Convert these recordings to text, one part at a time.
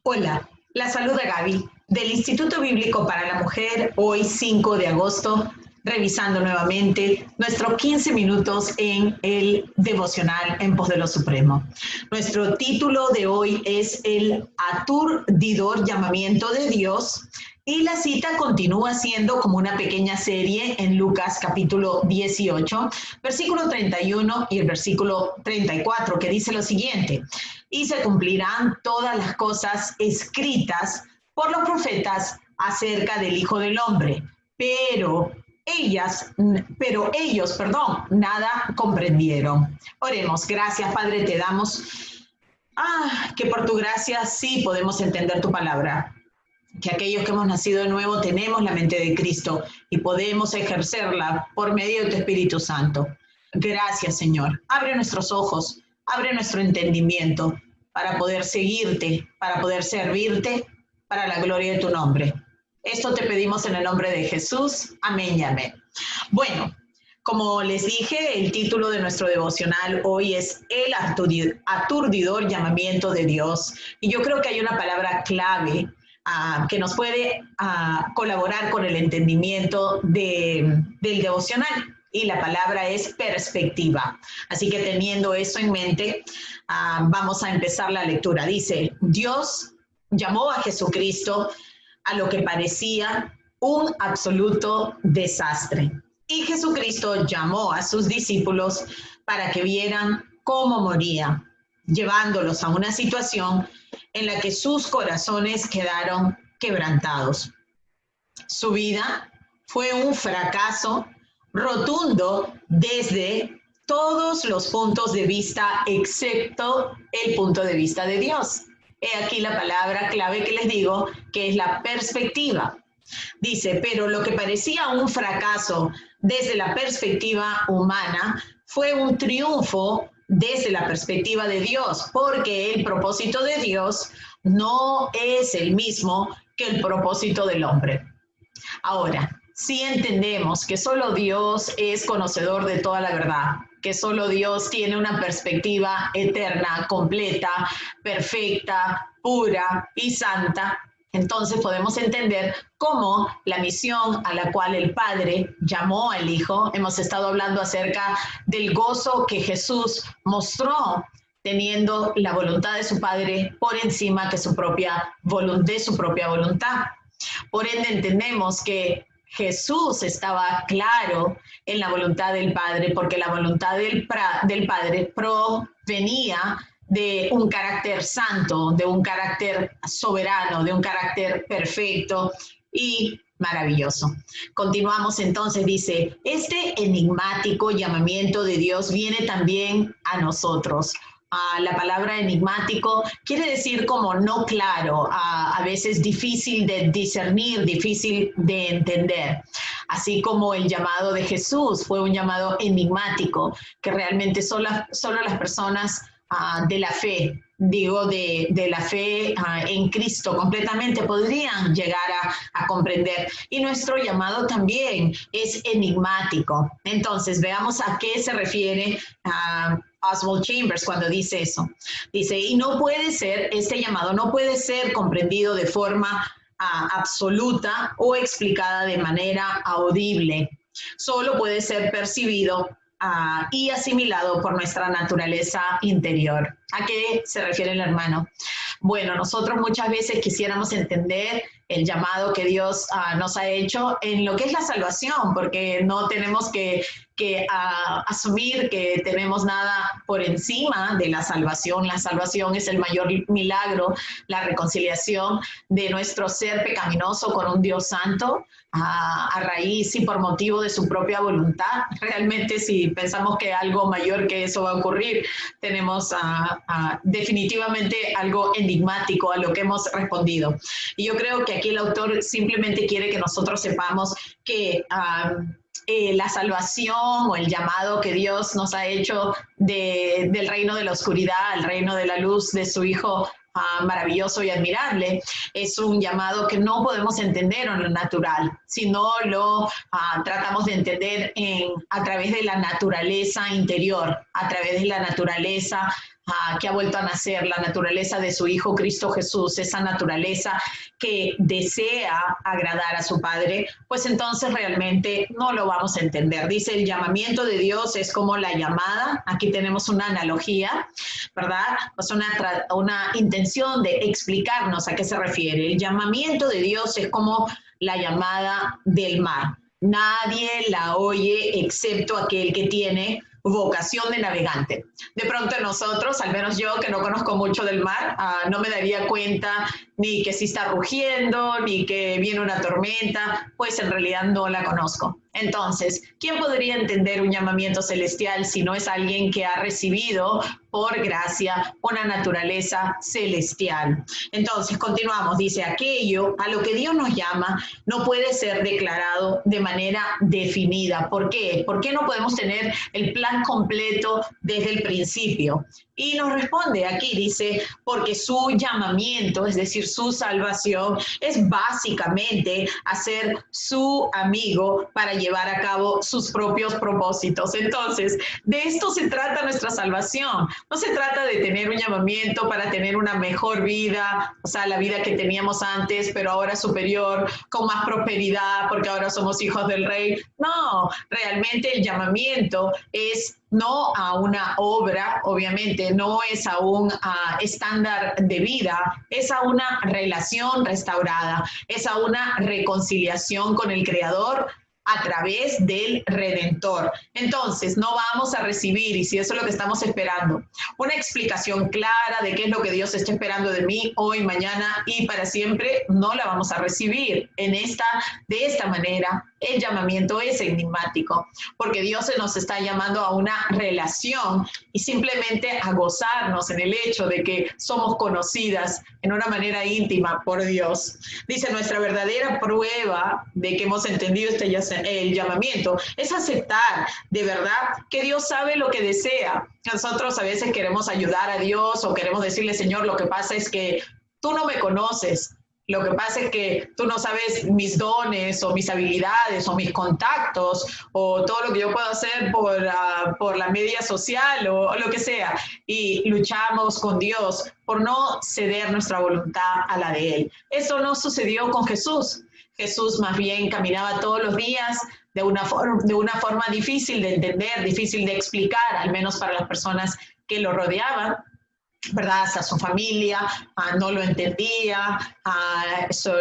Hola, la saluda Gaby del Instituto Bíblico para la Mujer, hoy 5 de agosto, revisando nuevamente nuestros 15 minutos en el devocional en pos de lo supremo. Nuestro título de hoy es el aturdidor llamamiento de Dios y la cita continúa siendo como una pequeña serie en Lucas capítulo 18, versículo 31 y el versículo 34, que dice lo siguiente: y se cumplirán todas las cosas escritas por los profetas acerca del Hijo del Hombre, pero ellos, nada comprendieron. Oremos. Gracias, Padre, te damos que por tu gracia sí podemos entender tu palabra, que aquellos que hemos nacido de nuevo tenemos la mente de Cristo y podemos ejercerla por medio de tu Espíritu Santo. Gracias, Señor. Abre nuestros ojos, abre nuestro entendimiento para poder seguirte, para poder servirte, para la gloria de tu nombre. Esto te pedimos en el nombre de Jesús. Amén y amén. Bueno, como les dije, el título de nuestro devocional hoy es el aturdidor llamamiento de Dios. Y yo creo que hay una palabra clave que nos puede colaborar con el entendimiento del devocional. Y la palabra es perspectiva. Así que teniendo eso en mente, vamos a empezar la lectura. Dice: Dios llamó a Jesucristo a lo que parecía un absoluto desastre. Y Jesucristo llamó a sus discípulos para que vieran cómo moría, llevándolos a una situación en la que sus corazones quedaron quebrantados. Su vida fue un fracaso rotundo desde todos los puntos de vista, excepto el punto de vista de Dios. He aquí la palabra clave que les digo, que es la perspectiva. Dice: pero lo que parecía un fracaso desde la perspectiva humana fue un triunfo desde la perspectiva de Dios, porque el propósito de Dios no es el mismo que el propósito del hombre. Ahora, si entendemos que solo Dios es conocedor de toda la verdad, que solo Dios tiene una perspectiva eterna, completa, perfecta, pura y santa, entonces podemos entender cómo la misión a la cual el Padre llamó al Hijo. Hemos estado hablando acerca del gozo que Jesús mostró teniendo la voluntad de su Padre por encima de su propia voluntad. Por ende entendemos que Jesús estaba claro en la voluntad del Padre, porque la voluntad del Padre provenía de un carácter santo, de un carácter soberano, de un carácter perfecto y maravilloso. Continuamos entonces, dice: este enigmático llamamiento de Dios viene también a nosotros. La palabra enigmático quiere decir como no claro, a veces difícil de discernir, difícil de entender. Así como el llamado de Jesús fue un llamado enigmático, que realmente solo las personas de la fe, de la fe en Cristo completamente podrían llegar a comprender. Y nuestro llamado también es enigmático. Entonces, veamos a qué se refiere Oswald Chambers cuando dice eso. Dice: y no puede ser, este llamado no puede ser comprendido de forma absoluta o explicada de manera audible. Solo puede ser percibido y asimilado por nuestra naturaleza interior. ¿A qué se refiere el hermano? Bueno, nosotros muchas veces quisiéramos entender el llamado que Dios nos ha hecho en lo que es la salvación, porque no tenemos que asumir que tenemos nada por encima de la salvación. La salvación es el mayor milagro, la reconciliación de nuestro ser pecaminoso con un Dios santo, a raíz y por motivo de su propia voluntad. Realmente, si pensamos que algo mayor que eso va a ocurrir, tenemos definitivamente algo enigmático a lo que hemos respondido. Y yo creo que aquí el autor simplemente quiere que nosotros sepamos que la salvación o el llamado que Dios nos ha hecho del reino de la oscuridad al reino de la luz de su Hijo maravilloso y admirable, es un llamado que no podemos entender en lo natural, sino lo tratamos de entender a través de la naturaleza interior, a través de la naturaleza que ha vuelto a nacer, la naturaleza de su Hijo Cristo Jesús, esa naturaleza que desea agradar a su Padre, pues entonces realmente no lo vamos a entender. Dice, el llamamiento de Dios es como la llamada. Aquí tenemos una analogía, ¿verdad? Pues una intención de explicarnos a qué se refiere. El llamamiento de Dios es como la llamada del mar. Nadie la oye excepto aquel que tiene vocación de navegante. De pronto nosotros, al menos yo que no conozco mucho del mar, no me daría cuenta ni que si está rugiendo, ni que viene una tormenta, pues en realidad no la conozco. Entonces, ¿quién podría entender un llamamiento celestial si no es alguien que ha recibido por gracia una naturaleza celestial? Entonces, continuamos. Dice, aquello a lo que Dios nos llama no puede ser declarado de manera definida. ¿Por qué? ¿Por qué no podemos tener el plan completo desde el principio? Y nos responde aquí, dice, porque su llamamiento, es decir, su salvación, es básicamente hacer su amigo para llevar a cabo sus propios propósitos. Entonces, de esto se trata nuestra salvación. No se trata de tener un llamamiento para tener una mejor vida, o sea, la vida que teníamos antes, pero ahora superior, con más prosperidad, porque ahora somos hijos del Rey. No, realmente el llamamiento es no a una obra, obviamente, no es a un estándar de vida, es a una relación restaurada, es a una reconciliación con el Creador a través del Redentor. Entonces, no vamos a recibir, y si eso es lo que estamos esperando, una explicación clara de qué es lo que Dios está esperando de mí hoy, mañana y para siempre, no la vamos a recibir de esta manera. El llamamiento es enigmático, porque Dios se nos está llamando a una relación y simplemente a gozarnos en el hecho de que somos conocidas en una manera íntima por Dios. Dice, nuestra verdadera prueba de que hemos entendido el llamamiento es aceptar de verdad que Dios sabe lo que desea. Nosotros a veces queremos ayudar a Dios o queremos decirle, Señor, lo que pasa es que tú no me conoces. Lo que pasa es que tú no sabes mis dones o mis habilidades o mis contactos o todo lo que yo puedo hacer por la media social o lo que sea. Y luchamos con Dios por no ceder nuestra voluntad a la de Él. Eso no sucedió con Jesús. Jesús más bien caminaba todos los días de una forma difícil de entender, difícil de explicar, al menos para las personas que lo rodeaban, ¿verdad? Hasta su familia no lo entendía,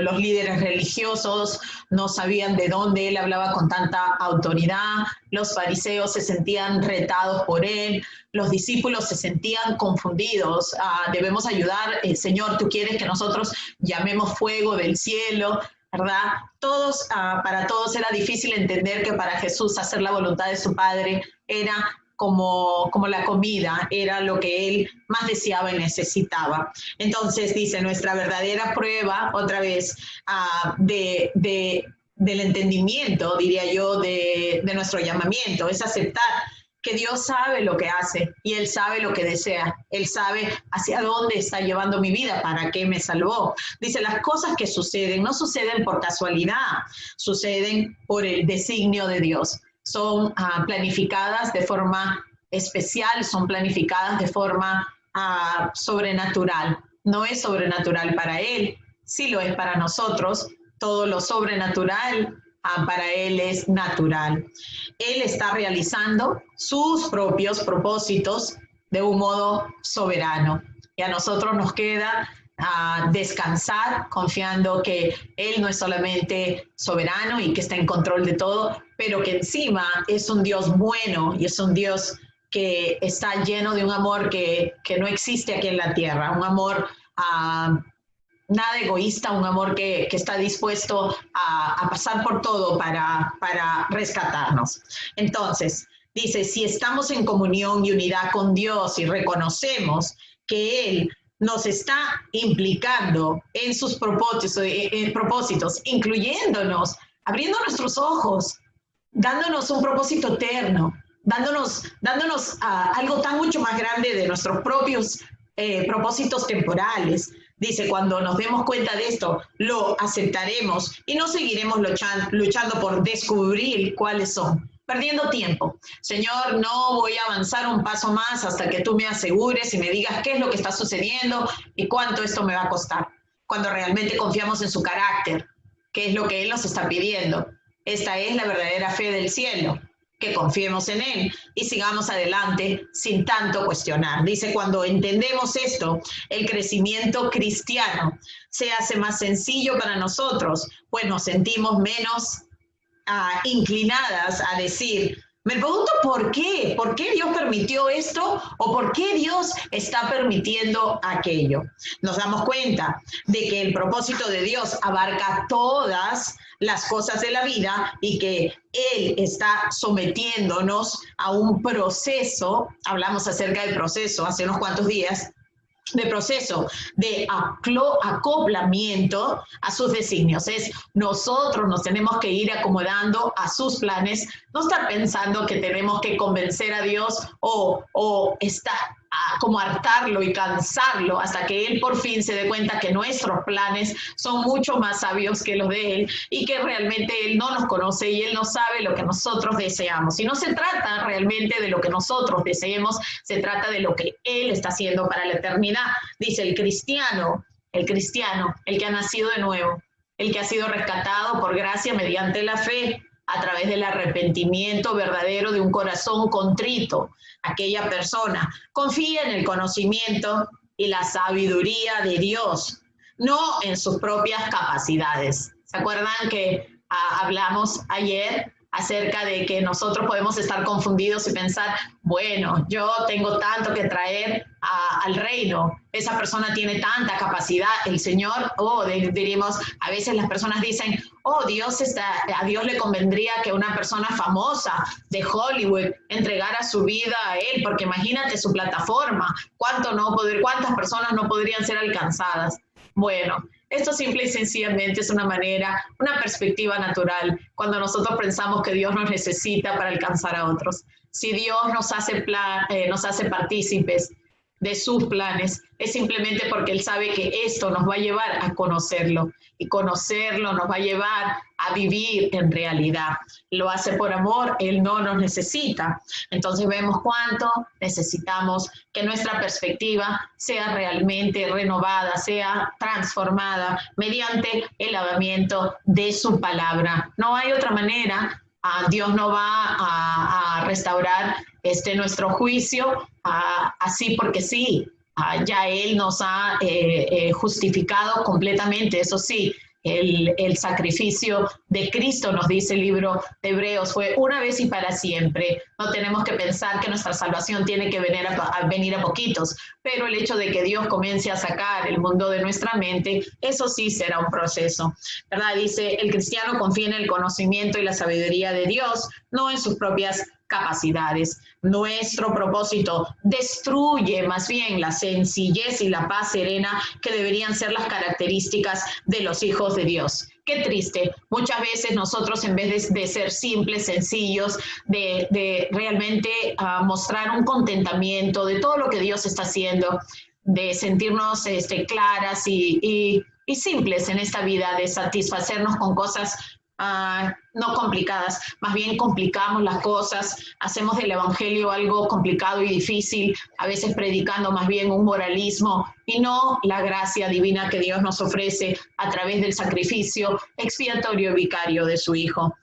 los líderes religiosos no sabían de dónde él hablaba con tanta autoridad, los fariseos se sentían retados por él, los discípulos se sentían confundidos. Debemos ayudar, Señor, tú quieres que nosotros llamemos fuego del cielo, ¿verdad? Para todos era difícil entender que para Jesús hacer la voluntad de su Padre era como la comida, era lo que él más deseaba y necesitaba. Entonces dice, nuestra verdadera prueba, otra vez, del entendimiento, diría yo, de nuestro llamamiento, es aceptar que Dios sabe lo que hace y Él sabe lo que desea. Él sabe hacia dónde está llevando mi vida, para qué me salvó. Dice, las cosas que suceden no suceden por casualidad, suceden por el designio de Dios. Son planificadas de forma especial, son planificadas de forma sobrenatural. No es sobrenatural para Él, sí lo es para nosotros. Todo lo sobrenatural para Él es natural. Él está realizando sus propios propósitos de un modo soberano. Y a nosotros nos queda descansar confiando que Él no es solamente soberano y que está en control de todo, pero que encima es un Dios bueno y es un Dios que está lleno de un amor que no existe aquí en la tierra, un amor nada egoísta, un amor que está dispuesto a pasar por todo para rescatarnos. Entonces, dice, si estamos en comunión y unidad con Dios y reconocemos que Él nos está implicando en sus propósitos, incluyéndonos, abriendo nuestros ojos, dándonos un propósito eterno, dándonos algo tan mucho más grande de nuestros propios propósitos temporales. Dice, cuando nos demos cuenta de esto, lo aceptaremos y no seguiremos luchando por descubrir cuáles son. perdiendo tiempo. Señor, no voy a avanzar un paso más hasta que tú me asegures y me digas qué es lo que está sucediendo y cuánto esto me va a costar. Cuando realmente confiamos en su carácter, que es lo que Él nos está pidiendo. Esta es la verdadera fe del cielo, que confiemos en Él y sigamos adelante sin tanto cuestionar. Dice, cuando entendemos esto, el crecimiento cristiano se hace más sencillo para nosotros, pues nos sentimos menos inclinadas a decir, me pregunto por qué Dios permitió esto o por qué Dios está permitiendo aquello. Nos damos cuenta de que el propósito de Dios abarca todas las cosas de la vida y que Él está sometiéndonos a un proceso. Hablamos acerca del proceso hace unos cuantos días, de proceso de acoplamiento a sus designios. Es nosotros nos tenemos que ir acomodando a sus planes, no estar pensando que tenemos que convencer a Dios o estar como hartarlo y cansarlo hasta que Él por fin se dé cuenta que nuestros planes son mucho más sabios que los de Él y que realmente Él no nos conoce y Él no sabe lo que nosotros deseamos. Y no se trata realmente de lo que nosotros deseemos, se trata de lo que Él está haciendo para la eternidad. Dice el cristiano, el que ha nacido de nuevo, el que ha sido rescatado por gracia mediante la fe, a través del arrepentimiento verdadero de un corazón contrito. Aquella persona confía en el conocimiento y la sabiduría de Dios, no en sus propias capacidades. ¿Se acuerdan que hablamos ayer acerca de que nosotros podemos estar confundidos y pensar, bueno, yo tengo tanto que traer al reino, esa persona tiene tanta capacidad, el Señor, diríamos, a veces las personas dicen, a Dios le convendría que una persona famosa de Hollywood entregara su vida a Él, porque imagínate su plataforma, cuántas personas no podrían ser alcanzadas. Bueno, esto simple y sencillamente es una perspectiva natural, cuando nosotros pensamos que Dios nos necesita para alcanzar a otros. Si Dios nos hace partícipes de sus planes, es simplemente porque Él sabe que esto nos va a llevar a conocerlo, y conocerlo nos va a llevar a vivir en realidad. Lo hace por amor, Él no nos necesita. Entonces vemos cuánto necesitamos que nuestra perspectiva sea realmente renovada, sea transformada mediante el lavamiento de su palabra. No hay otra manera. Dios no va a restaurar nuestro juicio así porque sí. Ya Él nos ha justificado completamente. Eso sí, el sacrificio de Cristo, nos dice el libro de Hebreos, fue una vez y para siempre. No tenemos que pensar que nuestra salvación tiene que venir a poquitos, pero el hecho de que Dios comience a sacar el mundo de nuestra mente, eso sí será un proceso, ¿verdad? Dice, el cristiano confía en el conocimiento y la sabiduría de Dios, no en sus propias capacidades. Nuestro propósito destruye más bien la sencillez y la paz serena que deberían ser las características de los hijos de Dios. Qué triste. Muchas veces nosotros, en vez de ser simples, sencillos, de realmente mostrar un contentamiento de todo lo que Dios está haciendo, de sentirnos claras y simples en esta vida, de satisfacernos con cosas no complicadas, más bien complicamos las cosas, hacemos del evangelio algo complicado y difícil, a veces predicando más bien un moralismo y no la gracia divina que Dios nos ofrece a través del sacrificio expiatorio y vicario de su Hijo.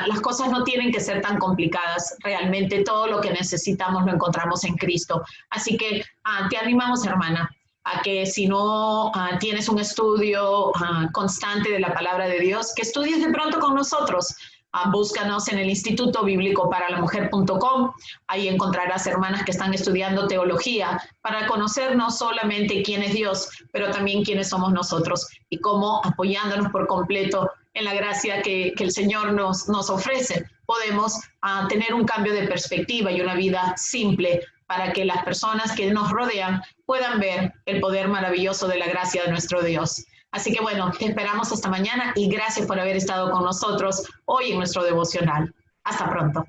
Las cosas no tienen que ser tan complicadas, realmente todo lo que necesitamos lo encontramos en Cristo. Así que te animamos, hermana, a que si no tienes un estudio constante de la palabra de Dios, que estudies de pronto con nosotros. Búscanos en el Instituto Bíblico para la Mujer.com. Ahí encontrarás hermanas que están estudiando teología para conocer no solamente quién es Dios, pero también quiénes somos nosotros y cómo, apoyándonos por completo en la gracia que el Señor nos ofrece, podemos tener un cambio de perspectiva y una vida simple para que las personas que nos rodean puedan ver el poder maravilloso de la gracia de nuestro Dios. Así que bueno, te esperamos esta mañana y gracias por haber estado con nosotros hoy en nuestro devocional. Hasta pronto.